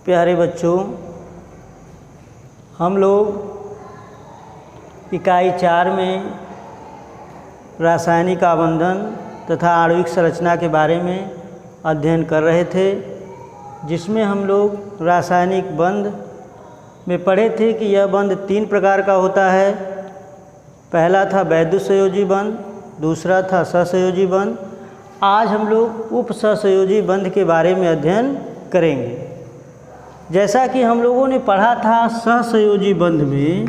प्यारे बच्चों, हम लोग इकाई 4 में रासायनिक आबंधन तथा आणविक संरचना के बारे में अध्ययन कर रहे थे, जिसमें हम लोग रासायनिक बंध में पढ़े थे कि यह बंध 3 प्रकार का होता है। पहला था वैद्युतसंयोजी बंध, दूसरा था सहसंयोजी बंध। आज हम लोग उपसहसंयोजी बंध के बारे में अध्ययन करेंगे। जैसा कि हम लोगों ने पढ़ा था, सहसंयोजी बंध में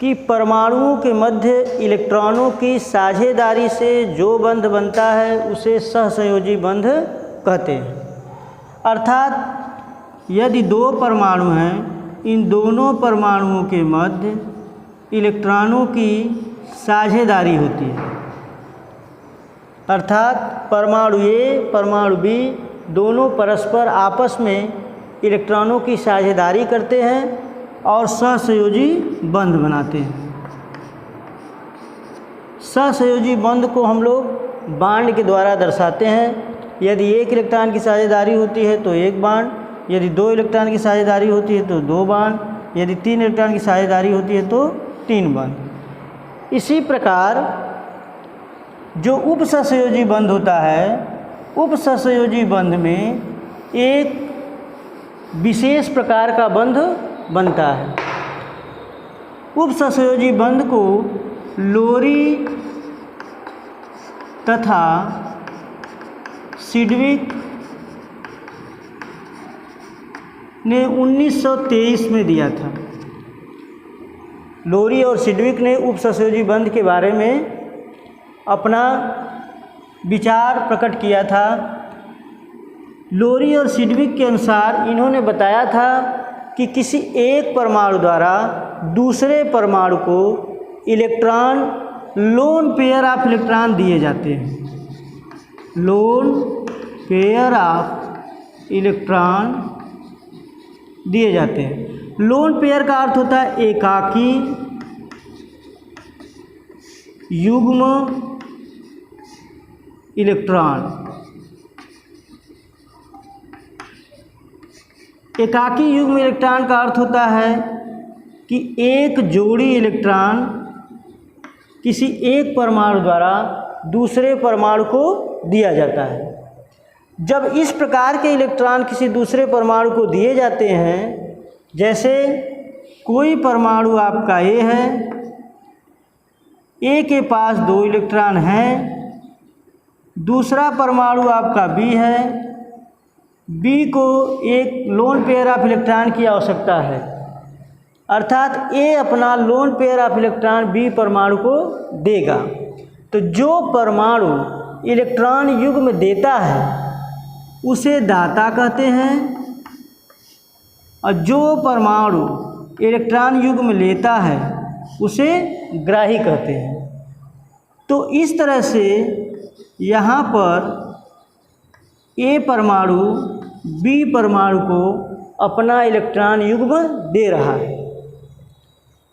कि परमाणुओं के मध्य इलेक्ट्रॉनों की साझेदारी से जो बंध बनता है उसे सहसंयोजी बंध कहते हैं। अर्थात यदि 2 परमाणु हैं, इन दोनों परमाणुओं के मध्य इलेक्ट्रॉनों की साझेदारी होती है। अर्थात परमाणु ए परमाणु बी दोनों परस्पर आपस में इलेक्ट्रॉनों की साझेदारी करते हैं और सहसंयोजी बंध बनाते हैं। सहसंयोजी बंध को हम लोग बांड के द्वारा दर्शाते हैं। यदि 1 इलेक्ट्रॉन की साझेदारी होती है तो 1 बांड, यदि 2 इलेक्ट्रॉन की साझेदारी होती है तो 2 बांड, यदि 3 इलेक्ट्रॉन की साझेदारी होती है तो 3 बांड। इसी प्रकार जो उपसहसंयोजी बंध होता है, उपसहसंयोजी बंध में एक विशेष प्रकार का बंध बनता है। उपसहसंयोजी बंध को लोरी तथा सिडविक ने 1923 में दिया था। लोरी और सिडविक ने उपसहसंयोजी बंध के बारे में अपना विचार प्रकट किया था। लोरी और सिडविक के अनुसार इन्होंने बताया था कि किसी एक परमाणु द्वारा दूसरे परमाणु को electron loan pair of electron दिए जाते हैं। लोन पेयर ऑफ इलेक्ट्रॉन दिए जाते हैं। लोन पेयर का अर्थ होता है एकाकी युग्म इलेक्ट्रॉन। एकाकी युग्म इलेक्ट्रॉन का अर्थ होता है कि एक जोड़ी इलेक्ट्रॉन किसी एक परमाणु द्वारा दूसरे परमाणु को दिया जाता है। जब इस प्रकार के इलेक्ट्रॉन किसी दूसरे परमाणु को दिए जाते हैं, जैसे कोई परमाणु आपका ए है, ए के पास 2 इलेक्ट्रॉन हैं, दूसरा परमाणु आपका बी है, बी को एक लोन पेयर ऑफ इलेक्ट्रॉन की आवश्यकता है। अर्थात ए अपना lone pair of electron B परमाणु को देगा। तो जो परमाणु इलेक्ट्रॉन युग्म देता है उसे दाता कहते हैं, और जो परमाणु इलेक्ट्रॉन युग्म लेता है उसे ग्राही कहते हैं। तो इस तरह से यहाँ पर ए परमाणु बी परमाणु को अपना इलेक्ट्रॉन युग्म दे रहा है।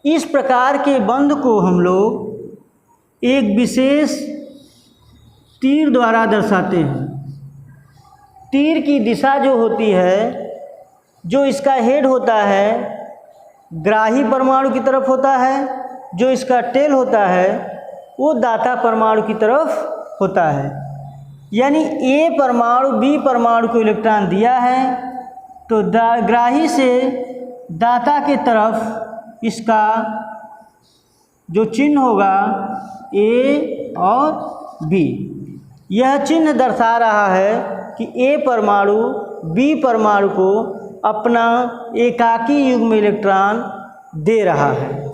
इस प्रकार के बंध को हम लोग एक विशेष तीर द्वारा दर्शाते हैं। तीर की दिशा जो होती है, जो इसका हेड होता है ग्राही परमाणु की तरफ होता है, जो इसका टेल होता है वो दाता परमाणु की तरफ होता है। यानी ए परमाणु बी परमाणु को इलेक्ट्रॉन दिया है तो ग्राही से दाता के तरफ इसका जो चिन्ह होगा ए और बी, यह चिन्ह दर्शा रहा है कि ए परमाणु बी परमाणु को अपना एकाकी युग्म इलेक्ट्रॉन दे रहा है।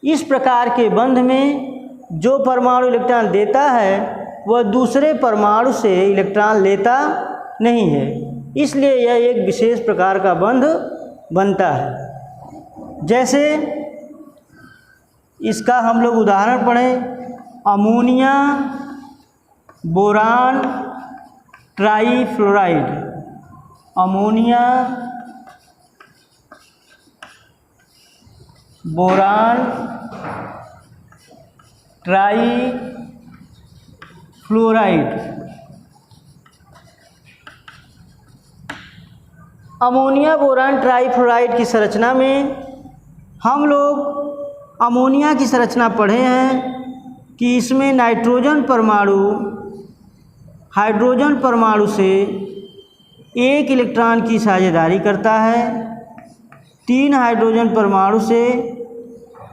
इस प्रकार के बंध में जो परमाणु इलेक्ट्रॉन देता है वह दूसरे परमाणु से इलेक्ट्रॉन लेता नहीं है, इसलिए यह एक विशेष प्रकार का बंध बनता है। जैसे इसका हम लोग उदाहरण पढ़ें, ammonia boron trifluoride. Ammonia boron try fluoride. Ammonia boron trifluoride की संरचना में हम लोग अमोनिया की संरचना पढ़े हैं कि इसमें नाइट्रोजन परमाणु हाइड्रोजन परमाणु से एक इलेक्ट्रॉन की साझेदारी करता है। 3 हाइड्रोजन परमाणु से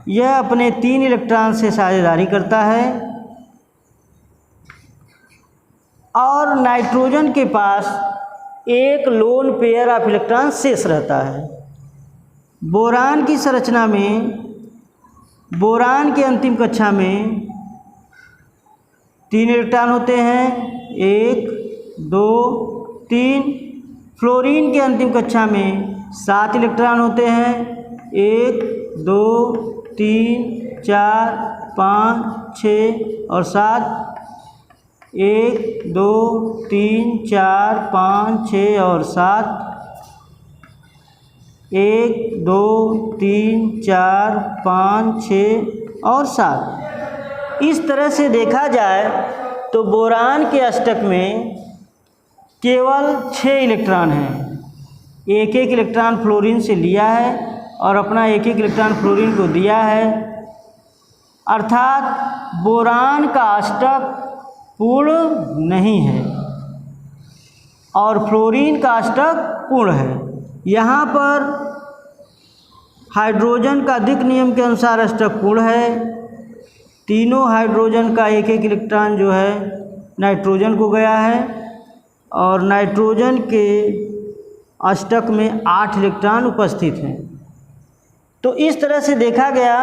यह अपने 3 इलेक्ट्रॉन से साझेदारी करता है और नाइट्रोजन के पास एक लोन पेयर ऑफ इलेक्ट्रॉन शेष रहता है। बोरान की संरचना में बोरान के अंतिम कक्षा में 3 इलेक्ट्रॉन होते हैं, 1 2 3। फ्लोरीन के अंतिम कक्षा में 7 इलेक्ट्रॉन होते हैं, 1 2 3 4 5 6 और 7। 1 2 3 4 5 6 और 7। 1 2 3 4 5 6 और 7। इस तरह से देखा जाए तो बोरान के अष्टक में केवल 6 इलेक्ट्रॉन हैं। एक इलेक्ट्रॉन फ्लोरीन से लिया है और अपना एक इलेक्ट्रॉन फ्लोरीन को दिया है, अर्थात बोरान का अष्टक पूर्ण नहीं है और फ्लोरीन का अष्टक पूर्ण है। यहाँ पर हाइड्रोजन का द्विक नियम के अनुसार अष्टक पूर्ण है। तीनों हाइड्रोजन का एक इलेक्ट्रॉन जो है नाइट्रोजन को गया है और नाइट्रोजन के अष्टक में 8 इलेक्ट्रॉन उपस्थित हैं। तो इस तरह से देखा गया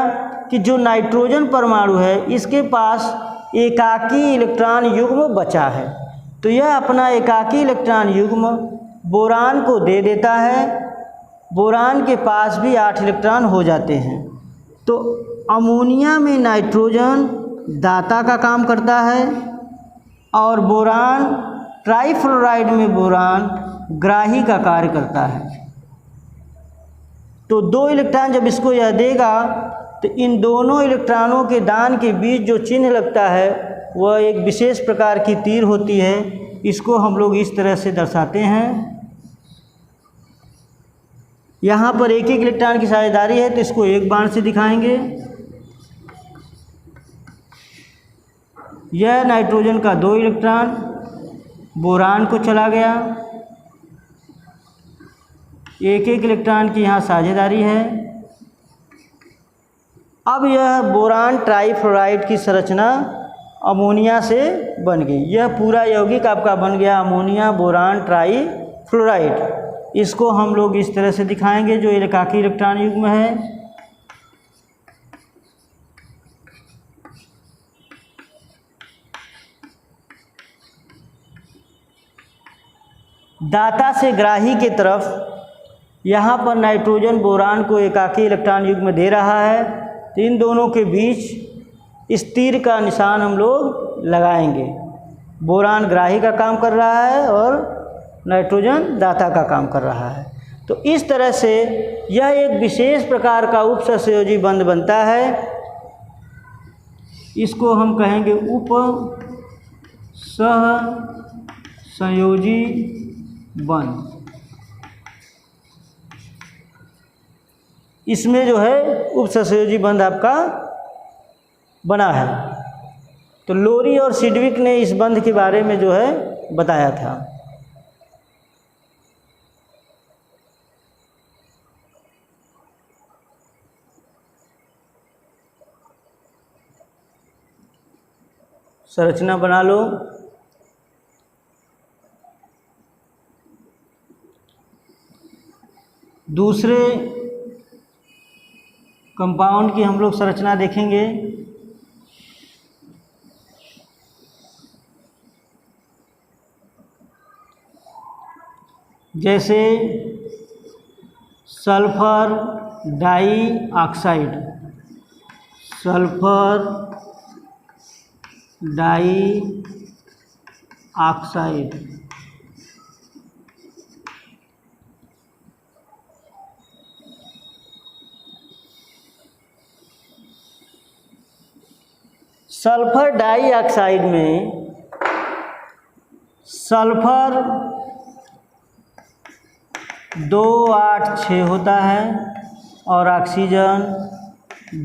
कि जो नाइट्रोजन परमाणु है इसके पास एकाकी इलेक्ट्रॉन युग्म बचा है, तो यह अपना एकाकी इलेक्ट्रॉन युग्म बोरान को दे देता है। बोरान के पास भी 8 इलेक्ट्रॉन हो जाते हैं। तो अमोनिया में नाइट्रोजन दाता का काम करता है और बोरान ट्राईफ्लोराइड में बोरान ग्राही का कार्य करता है। तो 2 इलेक्ट्रॉन जब इसको यह देगा तो इन दोनों इलेक्ट्रॉनों के दान के बीच जो चिन्ह लगता है वह एक विशेष प्रकार की तीर होती है। इसको हम लोग इस तरह से दर्शाते हैं। यहाँ पर एक इलेक्ट्रॉन की साझेदारी है तो इसको एक बाण से दिखाएंगे। यह नाइट्रोजन का 2 इलेक्ट्रॉन बोरान को चला गया। एक इलेक्ट्रॉन की यहाँ साझेदारी है। अब यह बोरान ट्राईफ्लोराइड की संरचना अमोनिया से बन गई। यह पूरा यौगिक आपका बन गया अमोनिया बोरान ट्राईफ्लोराइड। इसको हम लोग इस तरह से दिखाएंगे जो एकाकी इलेक्ट्रॉन युग्म है। दाता से ग्राही के तरफ यहाँ पर नाइट्रोजन बोरान को एकाकी इलेक्ट्रॉन युग्म दे रहा है, तो इन दोनों के बीच इस तीर का निशान हम लोग लगाएंगे। बोरान ग्राही का काम कर रहा है और नाइट्रोजन दाता का काम कर रहा है। तो इस तरह से यह एक विशेष प्रकार का उपसहसंयोजी बंध बनता है। इसको हम कहेंगे उप सहसंयोजी बंध। इसमें जो है उपसहसंयोजी बंध आपका बना है। तो लोरी और सिडविक ने इस बंध के बारे में जो है बताया था। संरचना बना लो। दूसरे कंपाउंड की हम लोग संरचना देखेंगे। जैसे sulphur dioxide, sulphur dioxide, sulphur dioxide में सल्फर 286 होता है और ऑक्सीजन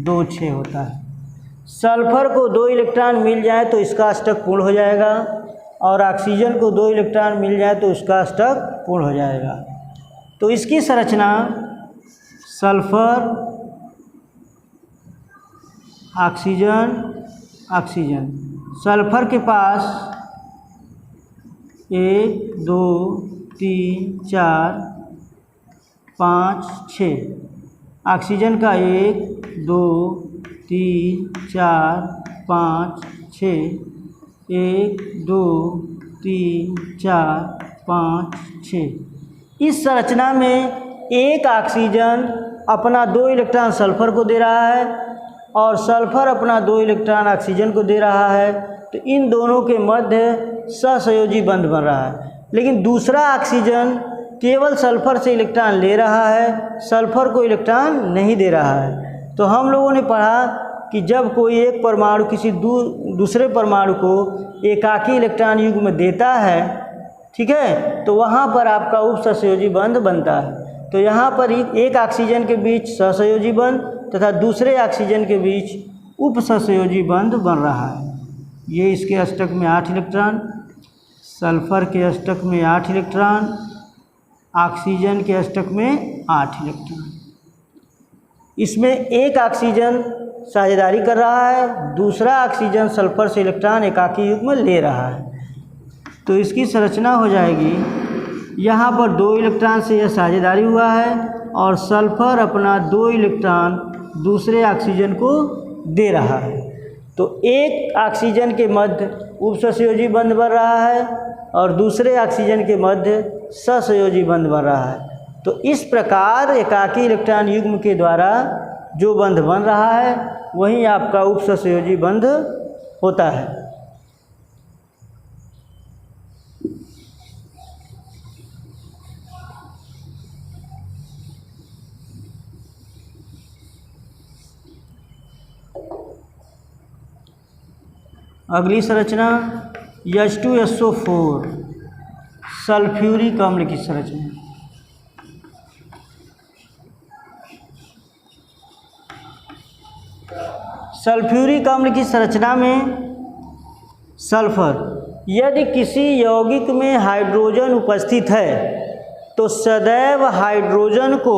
26 होता है। सल्फर को 2 इलेक्ट्रॉन मिल जाए तो इसका अष्टक पूर्ण हो जाएगा और ऑक्सीजन को 2 इलेक्ट्रॉन मिल जाए तो उसका अष्टक पूर्ण हो जाएगा। तो इसकी संरचना सल्फर ऑक्सीजन ऑक्सीजन। सल्फर के पास 1 2 3 4 5 6, ऑक्सीजन का 1 2 3 4 5 6, 1 2 3 4 5 6। इस संरचना में एक ऑक्सीजन अपना 2 इलेक्ट्रॉन सल्फर को दे रहा है और सल्फर अपना 2 इलेक्ट्रॉन ऑक्सीजन को दे रहा है। तो इन दोनों के मध्य सहसंयोजी बंध बन रहा है। लेकिन दूसरा ऑक्सीजन केवल सल्फर से इलेक्ट्रॉन ले रहा है, सल्फर को इलेक्ट्रॉन नहीं दे रहा है। तो हम लोगों ने पढ़ा कि जब कोई एक परमाणु किसी दूसरे परमाणु को एकाकी इलेक्ट्रॉन युग्म देता है, ठीक है, तो वहाँ पर आपका उपसहसंयोजी बंध बनता है। तो यहाँ पर एक ऑक्सीजन के बीच सहसंयोजी बंध तथा दूसरे ऑक्सीजन के बीच उपसहसंयोजी बंध बन रहा है। ये इसके अष्टक में 8 इलेक्ट्रॉन, सल्फर के अष्टक में 8 इलेक्ट्रॉन, ऑक्सीजन के अष्टक में 8 इलेक्ट्रॉन। इसमें एक ऑक्सीजन साझेदारी कर रहा है, दूसरा ऑक्सीजन सल्फर से इलेक्ट्रॉन एकाकी युग्म ले रहा है। तो इसकी संरचना हो जाएगी, यहाँ पर 2 इलेक्ट्रॉन से यह साझेदारी हुआ है और सल्फर अपना 2 इलेक्ट्रॉन दूसरे ऑक्सीजन को दे रहा है। तो एक ऑक्सीजन के मध्य उपसहसंयोजी बंध बन रहा है और दूसरे ऑक्सीजन के मध्य सहसंयोजी बंध बन रहा है। तो इस प्रकार एकाकी इलेक्ट्रॉन युग्म के द्वारा जो बंध बन रहा है वही आपका उपसहसंयोजी बंध होता है। अगली संरचना H2SO4 सल्फ्यूरिक अम्ल की संरचना। सल्फ्यूरिक अम्ल की संरचना में सल्फर, यदि किसी यौगिक में हाइड्रोजन उपस्थित है तो सदैव हाइड्रोजन को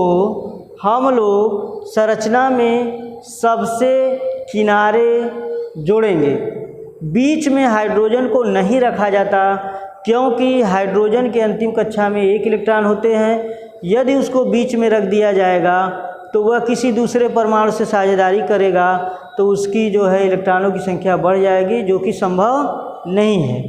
हम लोग संरचना में सबसे किनारे जोड़ेंगे। बीच में हाइड्रोजन को नहीं रखा जाता क्योंकि हाइड्रोजन के अंतिम कक्षा में 1 इलेक्ट्रॉन होते हैं। यदि उसको बीच में रख दिया जाएगा तो वह किसी दूसरे परमाणु से साझेदारी करेगा तो उसकी जो है इलेक्ट्रॉनों की संख्या बढ़ जाएगी, जो कि संभव नहीं है।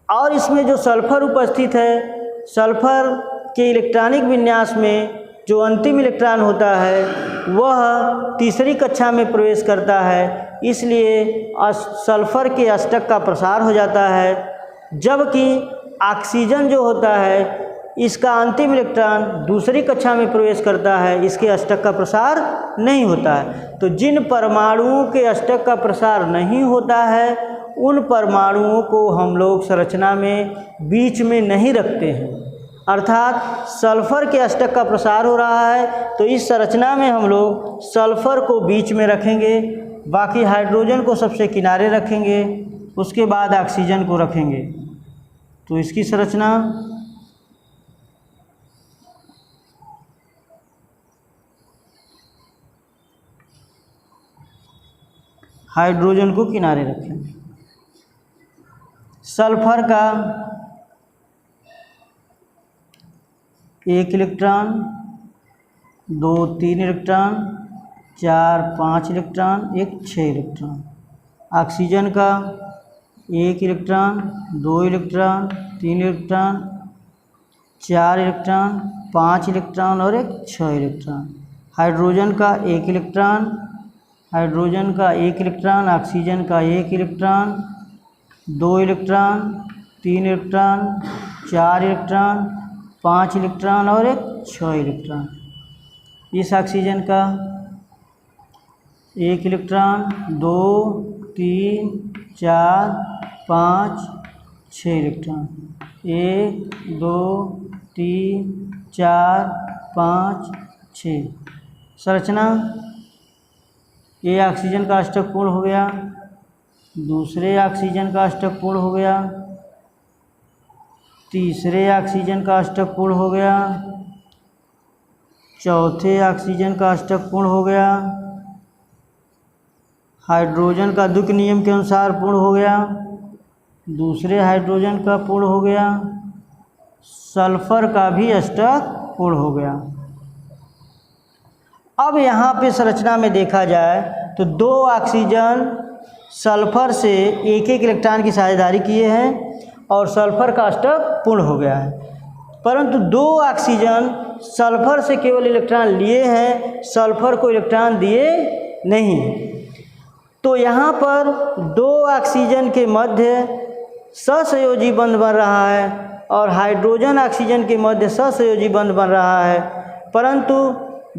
और इसमें जो सल्फर उपस्थित है, सल्फर के इलेक्ट्रॉनिक विन्यास में जो अंतिम इलेक्ट्रॉन होता है वह तीसरी कक्षा में प्रवेश करता है, इसलिए सल्फर के अष्टक का प्रसार हो जाता है। जबकि ऑक्सीजन जो होता है इसका अंतिम इलेक्ट्रॉन दूसरी कक्षा में प्रवेश करता है, इसके अष्टक का प्रसार नहीं होता है। तो जिन परमाणुओं के अष्टक का प्रसार नहीं होता है उन परमाणुओं को हम लोग संरचना में बीच में नहीं रखते हैं। अर्थात सल्फर के अष्टक का प्रसार हो रहा है तो इस संरचना में हम लोग सल्फर को बीच में रखेंगे, बाकी हाइड्रोजन को सबसे किनारे रखेंगे, उसके बाद ऑक्सीजन को रखेंगे। तो इसकी संरचना हाइड्रोजन को किनारे रखेंगे। सल्फर का 1 electron, 2 3 electron, 4 5 electron, 1 6 electron. Oxygen का 1 electron, 2 electron, 3 electron, 4 electron, 5 electron और 1 6 इलेक्ट्रॉन। हाइड्रोजन का 1 इलेक्ट्रॉन, हाइड्रोजन का 1 इलेक्ट्रॉन, ऑक्सीजन का 1 electron, 2 electron, 3 electron, 4 electron, 5 electron और 1 6 इलेक्ट्रॉन। इस ऑक्सीजन का 1 इलेक्ट्रॉन, 2 3 4 5 6 इलेक्ट्रॉन। 1 2 3 4 5 6। संरचना, ये ऑक्सीजन का अष्टक पूर्ण हो गया, दूसरे ऑक्सीजन का अष्टक पूर्ण हो गया, तीसरे ऑक्सीजन का अष्टक पूर्ण हो गया, चौथे ऑक्सीजन का अष्टक पूर्ण हो गया, हाइड्रोजन का द्विक नियम के अनुसार पूर्ण हो गया, दूसरे हाइड्रोजन का पूर्ण हो गया, सल्फर का भी अष्टक पूर्ण हो गया। अब यहाँ पे संरचना में देखा जाए तो 2 ऑक्सीजन सल्फर से एक इलेक्ट्रॉन की साझेदारी किए हैं और सल्फर का अष्टक पूर्ण हो गया है, परंतु 2 ऑक्सीजन सल्फर से केवल इलेक्ट्रॉन लिए हैं, सल्फर को इलेक्ट्रॉन दिए नहीं। तो यहाँ पर 2 ऑक्सीजन के मध्य सहसंयोजी बंध बन रहा है और हाइड्रोजन ऑक्सीजन के मध्य सहसंयोजी बंध बन रहा है, परंतु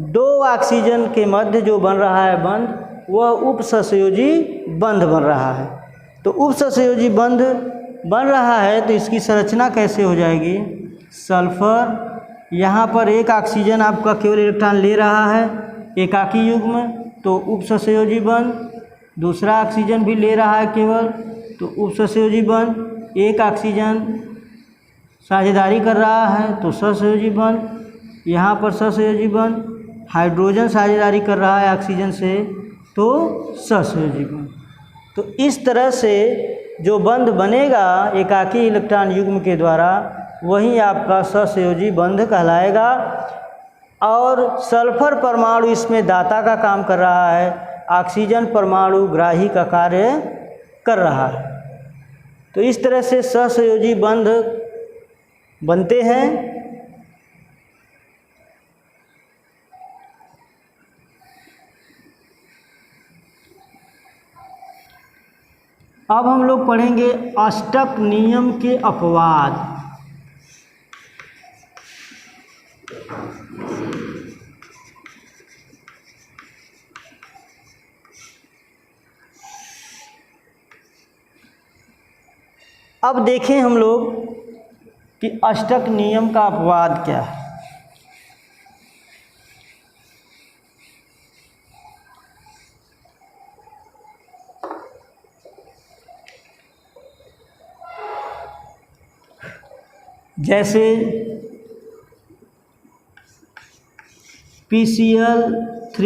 2 ऑक्सीजन के मध्य जो बन रहा है बंध वह उपसहसंयोजी बंध बन रहा है। तो उपसहसंयोजी बंध बन रहा है तो इसकी संरचना कैसे हो जाएगी? सल्फर, यहाँ पर एक ऑक्सीजन आपका केवल इलेक्ट्रॉन ले रहा है एकाकी युग्म, तो उपसहसंयोजी बंध, दूसरा ऑक्सीजन भी ले रहा है केवल, तो उपसहसंयोजी बंध, एक ऑक्सीजन साझेदारी कर रहा है तो सहसंयोजी बंध, यहाँ पर सहसंयोजी बंध, हाइड्रोजन साझेदारी कर रहा है ऑक्सीजन से तो सहसंयोजी बंध। तो इस तरह से जो बंध बनेगा एकाकी इलेक्ट्रॉन युग्म के द्वारा वही आपका सहसंयोजी बंध कहलाएगा। और सल्फर परमाणु इसमें दाता का काम कर रहा है, ऑक्सीजन परमाणु ग्राही का कार्य कर रहा है। तो इस तरह से सहसंयोजी बंध बनते हैं। अब हम लोग पढ़ेंगे अष्टक नियम के अपवाद। अब देखें हम लोग कि अष्टक नियम का अपवाद क्या है। जैसे PCl3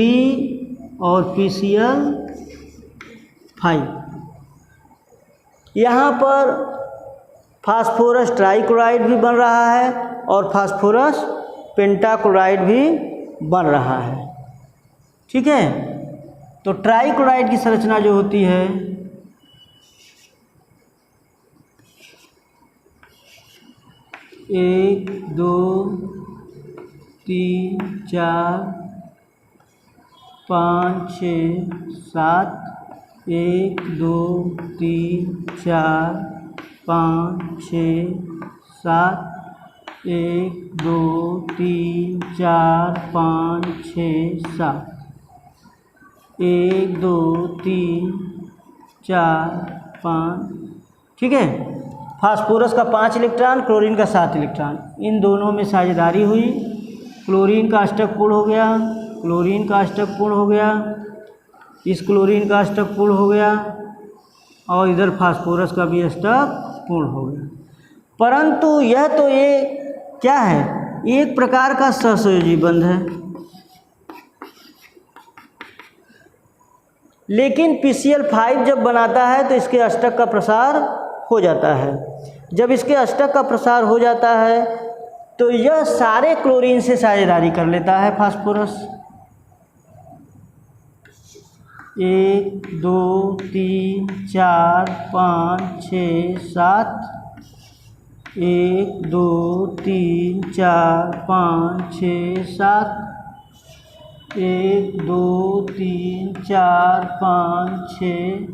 और PCl5, यहाँ पर फास्फोरस ट्राइक्लोराइड भी बन रहा है और फास्फोरस पेंटाक्लोराइड भी बन रहा है। ठीक है, तो ट्राइक्लोराइड की संरचना जो होती है एक दो तीन चार पाँच छः सात, 1 2 3 4 5 6 7, 1 2 3 4 5 6 7, 1 2 3 4 5। ठीक है, फास्फोरस का 5 इलेक्ट्रॉन, क्लोरीन का 7 इलेक्ट्रॉन, इन दोनों में साझेदारी हुई, क्लोरीन का अष्टक पूर्ण हो गया, क्लोरीन का अष्टक पूर्ण हो गया, इस क्लोरीन का अष्टक पूर्ण हो गया और इधर फास्फोरस का भी अष्टक पूर्ण हो गया। परंतु यह तो ये क्या है, एक प्रकार का सहसंयोजी बंध है। लेकिन PCl5 जब बनाता है तो इसके अष्टक का प्रसार हो जाता है। जब इसके अष्टक का प्रसार हो जाता है तो यह सारे क्लोरीन से साझेदारी कर लेता है फास्फोरस। 1 2 3 4 5 6 7, 1 2 3 4 5 6 7, 1 2 3 4 5 6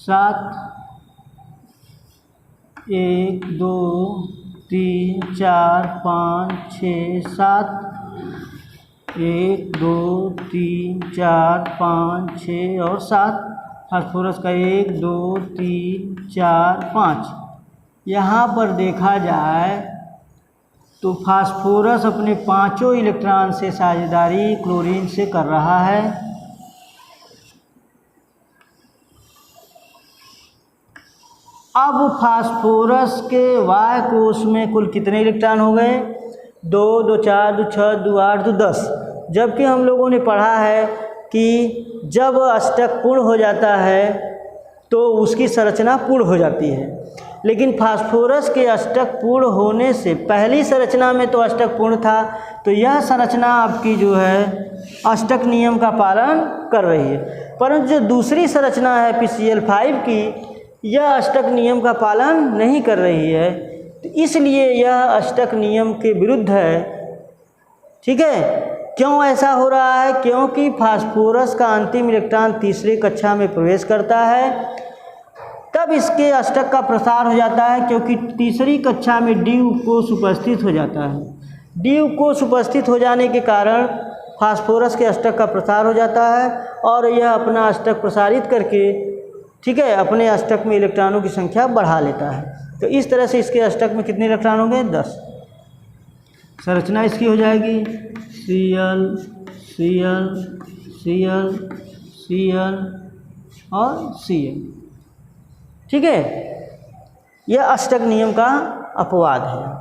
7, 1 2 3 4 5 6 7, 1 2 3 4 5 6 और 7 फास्फोरस का 1 2 3 4 5। यहाँ पर देखा जाए तो फास्फोरस अपने पांचों इलेक्ट्रॉन से साझेदारी क्लोरीन से कर रहा है। अब फास्फोरस के वाय कोश में कुल कितने इलेक्ट्रॉन हो गए? 2 2 4 2 6 2 8 2 10। जबकि हम लोगों ने पढ़ा है कि जब अष्टक पूर्ण हो जाता है तो उसकी संरचना पूर्ण हो जाती है, लेकिन फास्फोरस के अष्टक पूर्ण होने से पहली संरचना में तो अष्टक पूर्ण था, तो यह संरचना आपकी जो है अष्टक नियम का पालन कर रही है। परंतु जो दूसरी संरचना है PCl5 की, यह अष्टक नियम का पालन नहीं कर रही है, तो इसलिए यह अष्टक नियम के विरुद्ध है। ठीक है, क्यों ऐसा हो रहा है? क्योंकि फास्फोरस का अंतिम इलेक्ट्रॉन तीसरी कक्षा में प्रवेश करता है, तब इसके अष्टक का प्रसार हो जाता है, क्योंकि तीसरी कक्षा में डी उपकोष उपस्थित हो जाता है। डी उपकोष उपस्थित हो जाने के कारण फास्फोरस के अष्टक का प्रसार हो जाता है और यह अपना अष्टक प्रसारित करके, ठीक है, अपने अष्टक में इलेक्ट्रॉनों की संख्या बढ़ा लेता है। तो इस तरह से इसके अष्टक में कितने इलेक्ट्रॉन होंगे? 10। संरचना इसकी हो जाएगी Cl Cl Cl Cl और Cl। ठीक है, यह अष्टक नियम का अपवाद है।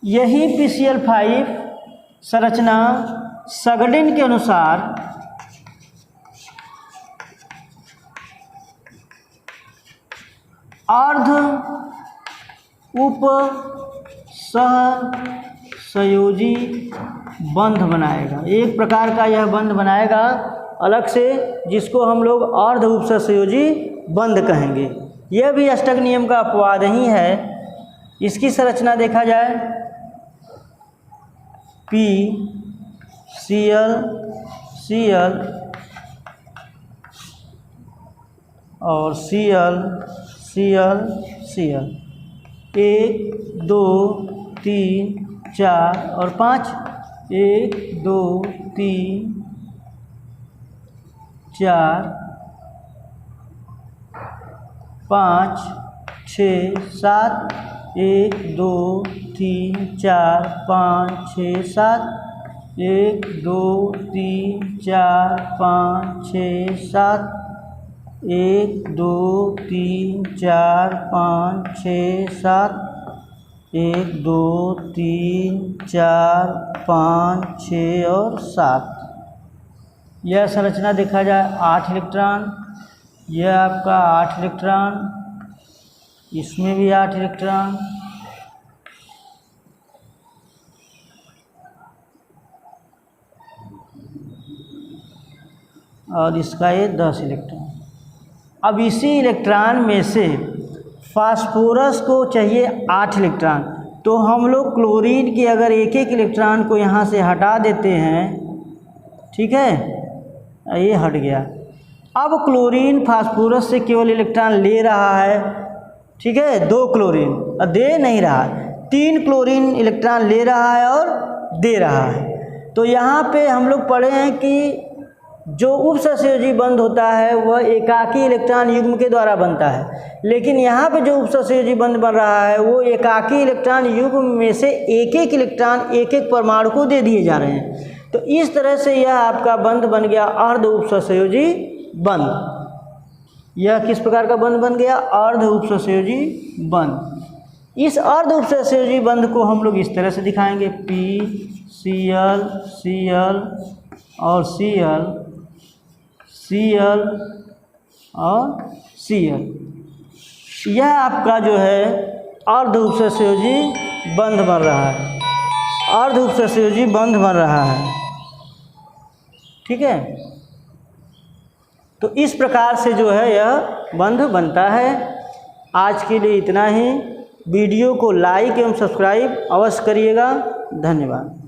यही PCl5 संरचना सगडिन के अनुसार अर्ध उप सहसंयोजी बंध बनाएगा। एक प्रकार का यह बंध बनाएगा अलग से, जिसको हम लोग अर्ध उप सहसंयोजी बंध कहेंगे। यह भी अष्टक नियम का अपवाद ही है। इसकी संरचना देखा जाए PCl Cl और Cl Cl Cl 1 2 3 4 और 5। 1 2 3 4 5 6 7। 1 2 3 4 5 6 7। 1 2 3 4 5 6 7। 1 2 3 4 5 6 7। 1 2 3 4 5 6 और 7। यह संरचना देखा जाए 8 इलेक्ट्रॉन। यह आपका 8 इलेक्ट्रॉन, इसमें भी 8 इलेक्ट्रॉन, और इसका ये 10 इलेक्ट्रॉन। अब इसी इलेक्ट्रॉन में से फास्फोरस को चाहिए 8 इलेक्ट्रॉन, तो हम लोग क्लोरीन के अगर एक एक इलेक्ट्रॉन को यहाँ से हटा देते हैं, ठीक है, ये हट गया। अब क्लोरीन फास्फोरस से केवल इलेक्ट्रॉन ले रहा है, ठीक है, 2 क्लोरीन दे नहीं रहा, 3 क्लोरीन इलेक्ट्रॉन ले रहा है और दे रहा है। तो यहाँ पे हम लोग पढ़े हैं कि जो उपसहसंयोजी बंध होता है वह एकाकी इलेक्ट्रॉन युग्म के द्वारा बनता है, लेकिन यहाँ पे जो उपसहसंयोजी बंध बन रहा है वो एकाकी इलेक्ट्रॉन युग्म में से एक एक इलेक्ट्रॉन एक एक परमाणु को दे दिए जा रहे हैं। तो इस तरह से यह आपका बंध बन गया अर्ध उपसहसंयोजी बंध। यह किस प्रकार का बंध बन गया? अर्ध उपसहसंयोजी बंध। इस अर्ध उपसहसंयोजी बंध को हम लोग इस तरह से दिखाएंगे PCl Cl और Cl Cl और Cl। यह आपका जो है अर्ध उपसहसंयोजी बंध बन रहा है, अर्ध उपसहसंयोजी बंध बन रहा है। ठीक है, तो इस प्रकार से जो है यह बंध बनता है। आज के लिए इतना ही। वीडियो को लाइक एवं सब्सक्राइब अवश्य करिएगा। धन्यवाद।